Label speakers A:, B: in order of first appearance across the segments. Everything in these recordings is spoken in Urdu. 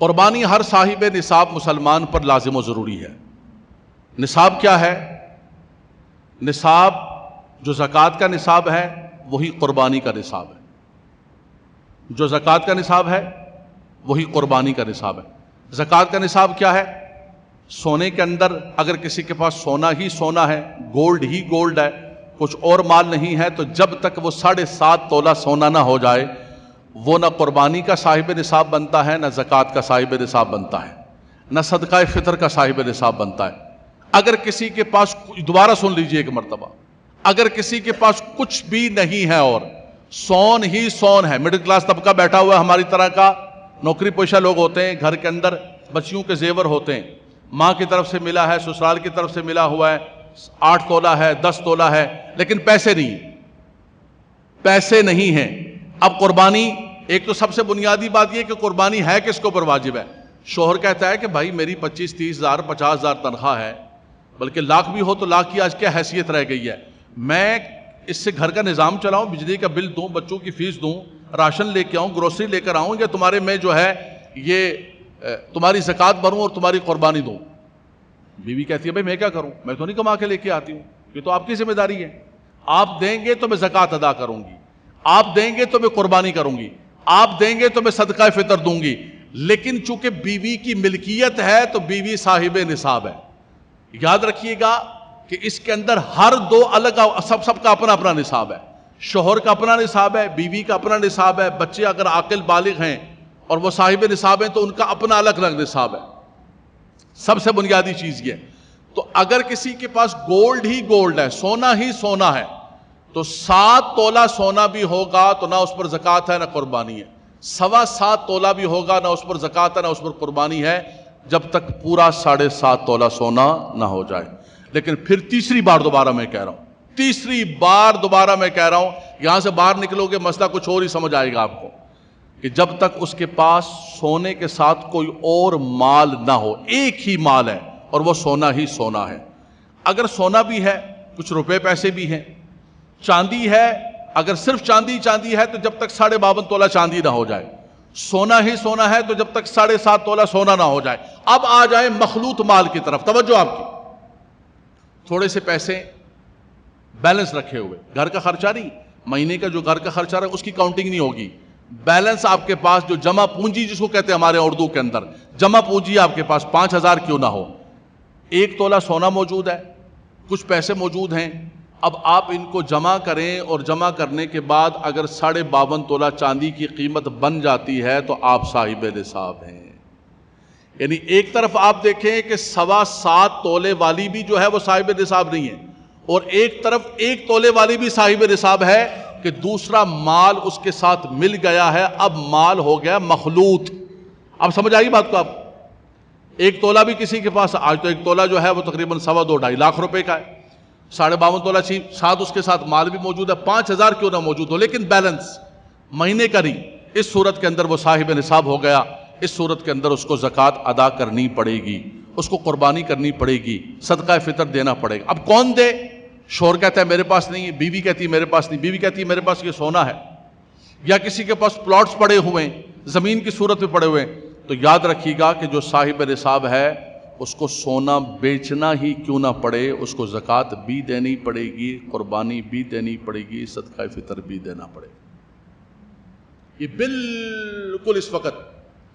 A: قربانی ہر صاحب نصاب مسلمان پر لازم و ضروری ہے۔ نصاب کیا ہے؟ نصاب جو زکوٰۃ کا نصاب ہے وہی قربانی کا نصاب ہے۔ جو زکوٰۃ کا نصاب ہے وہی قربانی کا نصاب ہے۔ زکوٰۃ کا نصاب کیا ہے؟ سونے کے اندر اگر کسی کے پاس سونا ہی سونا ہے، گولڈ ہی گولڈ ہے، کچھ اور مال نہیں ہے، تو جب تک وہ 7.5 تولہ سونا نہ ہو جائے وہ نہ قربانی کا صاحب نصاب بنتا ہے، نہ زکوٰۃ کا صاحب نصاب بنتا ہے، نہ صدقہ فطر کا صاحب نصاب بنتا ہے۔ اگر کسی کے پاس، دوبارہ سن لیجئے ایک مرتبہ، اگر کسی کے پاس کچھ بھی نہیں ہے اور سون ہی سون ہے، مڈل کلاس طبقہ بیٹھا ہوا ہے ہماری طرح کا، نوکری پیشہ لوگ ہوتے ہیں، گھر کے اندر بچیوں کے زیور ہوتے ہیں، ماں کی طرف سے ملا ہے، سسرال کی طرف سے ملا ہوا ہے، 8 تولہ ہے، 10 تولہ ہے، لیکن پیسے نہیں ہیں۔ اب قربانی، ایک تو سب سے بنیادی بات یہ کہ قربانی ہے کس کو پر واجب ہے؟ شوہر کہتا ہے کہ بھائی میری 25-30 ہزار 50 ہزار تنخواہ ہے، بلکہ لاکھ بھی ہو تو لاکھ کی آج کیا حیثیت رہ گئی ہے، میں اس سے گھر کا نظام چلاؤں، بجلی کا بل دوں، بچوں کی فیس دوں، راشن لے کے آؤں، گروسری لے کر آؤں، یا تمہارے میں جو ہے یہ تمہاری زکوٰۃ بھروں اور تمہاری قربانی دوں؟ بیوی کہتی ہے بھائی میں کیا کروں، میں تو نہیں کما کے لے کے آتی ہوں، یہ تو آپ کی ذمہ داری ہے، آپ دیں گے تو میں زکوٰۃ ادا کروں گی، آپ دیں گے تو میں قربانی کروں گی، آپ دیں گے تو میں صدقہ فطر دوں گی۔ لیکن چونکہ بیوی کی ملکیت ہے تو بیوی صاحب نصاب ہے۔ یاد رکھیے گا کہ اس کے اندر ہر دو الگ، سب کا اپنا اپنا نصاب ہے۔ شوہر کا اپنا نصاب ہے، بیوی کا اپنا نصاب ہے، بچے اگر عاقل بالغ ہیں اور وہ صاحب نصاب ہیں تو ان کا اپنا الگ الگ نصاب ہے۔ سب سے بنیادی چیز یہ ہے۔ تو اگر کسی کے پاس گولڈ ہی گولڈ ہے، سونا ہی سونا ہے، تو 7 تولہ سونا بھی ہوگا تو نہ اس پر زکوٰۃ ہے نہ قربانی ہے، 7.25 تولہ بھی ہوگا نہ اس پر زکوٰۃ ہے نہ اس پر قربانی ہے، جب تک پورا 7.5 تولہ سونا نہ ہو جائے۔ لیکن پھر تیسری بار دوبارہ میں کہہ رہا ہوں، یہاں سے باہر نکلو گے مسئلہ کچھ اور ہی سمجھ آئے گا آپ کو، کہ جب تک اس کے پاس سونے کے ساتھ کوئی اور مال نہ ہو، ایک ہی مال ہے اور وہ سونا ہی سونا ہے۔ اگر سونا بھی ہے، کچھ روپے پیسے بھی ہیں، چاندی ہے، اگر صرف چاندی ہے تو جب تک 52.5 تولہ چاندی نہ ہو جائے، سونا ہی سونا ہے تو جب تک 7.5 تولہ سونا نہ ہو جائے۔ اب آ جائیں مخلوط مال کی طرف، توجہ آپ کی، تھوڑے سے پیسے بیلنس رکھے ہوئے، گھر کا خرچہ نہیں، مہینے کا جو گھر کا خرچہ رہا اس کی کاؤنٹنگ نہیں ہوگی، بیلنس آپ کے پاس جو جمع پونجی جس کو کہتے ہیں ہمارے اردو کے اندر، جمع پونجی آپ کے پاس 5,000 کیوں نہ ہو، 1 تولہ سونا موجود ہے، کچھ پیسے موجود ہیں، اب آپ ان کو جمع کریں اور جمع کرنے کے بعد اگر 52.5 تولہ چاندی کی قیمت بن جاتی ہے تو آپ صاحب نصاب ہیں۔ یعنی ایک طرف آپ دیکھیں کہ 7.25 تولے والی بھی جو ہے وہ صاحب نصاب نہیں ہے، اور ایک طرف 1 تولے والی بھی صاحب نصاب ہے کہ دوسرا مال اس کے ساتھ مل گیا ہے، اب مال ہو گیا مخلوط۔ اب سمجھ آئی بات کو آپ؟ 1 تولہ بھی کسی کے پاس، آج تو 1 تولہ جو ہے وہ تقریباً 2.25 لاکھ روپے کا ہے، 52.5 تولہ ساتھ اس کے ساتھ مال بھی موجود ہے، 5,000 کیوں نہ موجود ہو، لیکن بیلنس مہینے کا نہیں، اس صورت کے اندر وہ صاحب نصاب ہو گیا۔ اس صورت کے اندر اس کو زکوٰۃ ادا کرنی پڑے گی، اس کو قربانی کرنی پڑے گی، صدقہ فطر دینا پڑے گا۔ اب کون دے؟ شوہر کہتا ہے میرے پاس نہیں ہے، بیوی کہتی ہے میرے پاس نہیں، بیوی کہتی ہے میرے پاس یہ سونا ہے، یا کسی کے پاس پلاٹس پڑے ہوئے ہیں، زمین کی صورت میں پڑے ہوئے ہیں، تو یاد رکھیے گا کہ جو صاحب نصاب ہے اس کو سونا بیچنا ہی کیوں نہ پڑے، اس کو زکوٰۃ بھی دینی پڑے گی، قربانی بھی دینی پڑے گی، صدقہ فطر بھی دینا پڑے گا۔ یہ بالکل اس وقت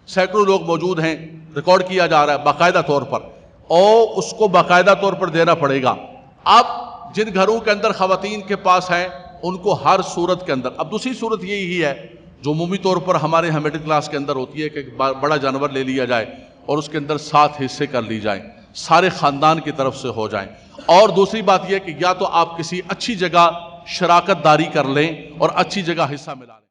A: سینکڑوں لوگ موجود ہیں، ریکارڈ کیا جا رہا ہے باقاعدہ طور پر، اور اس کو باقاعدہ طور پر دینا پڑے گا۔ اب جن گھروں کے اندر خواتین کے پاس ہیں ان کو ہر صورت کے اندر، اب دوسری صورت یہی ہے جو عمومی طور پر ہمارے یہاں مڈل کلاس کے اندر ہوتی ہے کہ بڑا جانور لے لیا جائے اور اس کے اندر 7 حصے کر لی جائیں، سارے خاندان کی طرف سے ہو جائیں، اور دوسری بات یہ کہ یا تو آپ کسی اچھی جگہ شراکت داری کر لیں اور اچھی جگہ حصہ ملا لیں۔